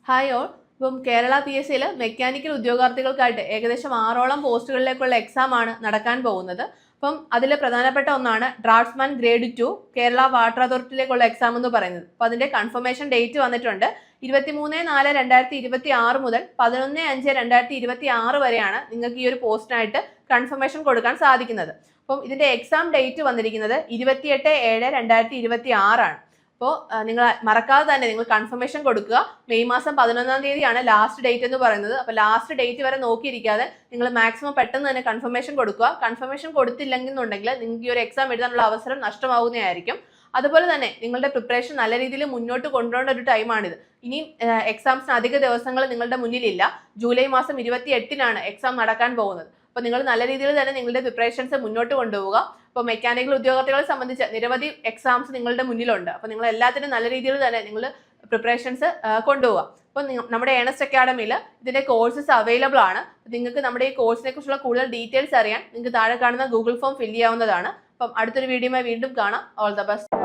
Hi all. ഇപ്പം Kerala PSCയിൽ mechanical ഉദ്യോഗാർത്ഥികൾക്കായിട്ട് ഏകദേശം 6ഓളം പോസ്റ്റുകളിലേക്കുള്ള exam ആണ് നടക്കാൻ പോകുന്നത്. അപ്പം അതിൽ പ്രധാനപ്പെട്ട ഒന്നാണ് ഡ്രാഫ്റ്റ്സ്മാൻ ഗ്രേഡ് 2 കേരള വാട്ടർ അതോറിറ്റിയിലേക്കുള്ള എക്സാം എന്ന് പറയുന്നത്. അപ്പോൾ അതിന്റെ കൺഫർമേഷൻ ഡേറ്റ് വന്നിട്ടുണ്ട്. 23/4/2026 മുതൽ 11/5/2026 വരെയാണ് നിങ്ങൾക്ക് ഈ ഒരു പോസ്റ്റിനായിട്ട് കൺഫർമേഷൻ കൊടുക്കാൻ സാധിക്കുന്നത്. അപ്പം ഇതിന്റെ എക്സാം ഡേറ്റ് വന്നിരിക്കുന്നത് 28/7/2026 ആണ്. അപ്പോൾ നിങ്ങൾ മറക്കാതെ തന്നെ നിങ്ങൾ കൺഫർമേഷൻ കൊടുക്കുക. മെയ് മാസം 11-ാം തീയതിയാണ് ലാസ്റ്റ് ഡേറ്റ് എന്ന് പറയുന്നത്. അപ്പോൾ ലാസ്റ്റ് ഡേറ്റ് വരെ നോക്കിയിരിക്കാതെ നിങ്ങൾ മാക്സിമം പെട്ടെന്ന് തന്നെ കൺഫർമേഷൻ കൊടുക്കുക. കൺഫർമേഷൻ കൊടുത്തില്ലെന്നുണ്ടെങ്കിൽ നിങ്ങൾക്ക് ഈ ഒരു എക്സാം എഴുതാനുള്ള അവസരം നഷ്ടമാവുന്നതായിരിക്കും. അതുപോലെ തന്നെ നിങ്ങളുടെ പ്രിപ്പറേഷൻ നല്ല രീതിയിൽ മുന്നോട്ട് കൊണ്ടുപോകേണ്ട ഒരു ടൈമാണിത്. ഇനി എക്സാംസിന് അധിക ദിവസങ്ങൾ നിങ്ങളുടെ മുന്നിലില്ല. ജൂലൈ മാസം 28-നാണ് എക്സാം നടക്കാൻ പോകുന്നത്. അപ്പോൾ നിങ്ങൾ നല്ല രീതിയിൽ തന്നെ നിങ്ങളുടെ പ്രിപ്പറേഷൻസ് മുന്നോട്ട് കൊണ്ടുപോവുക. ഇപ്പോൾ മെക്കാനിക്കൽ ഉദ്യോഗാർത്ഥികളെ സംബന്ധിച്ച് നിരവധി എക്സാംസ് നിങ്ങളുടെ മുന്നിലുണ്ട്. അപ്പോൾ നിങ്ങൾ എല്ലാത്തിനും നല്ല രീതിയിൽ തന്നെ നിങ്ങൾ പ്രിപ്പറേഷൻസ് കൊണ്ടുപോവുക. അപ്പോൾ നമ്മുടെ ഏണസ്റ്റ് അക്കാഡമിയിൽ ഇതിന്റെ കോഴ്സസ് അവൈലബിൾ ആണ്. നിങ്ങൾക്ക് നമ്മുടെ ഈ കോഴ്സിനെ കുറിച്ചുള്ള കൂടുതൽ ഡീറ്റെയിൽസ് അറിയാൻ നിങ്ങൾക്ക് താഴെ കാണുന്ന ഗൂഗിൾ ഫോം ഫില്ല് ചെയ്യാവുന്നതാണ്. അപ്പം അടുത്തൊരു വീഡിയോയുമായി വീണ്ടും കാണാം. All the best.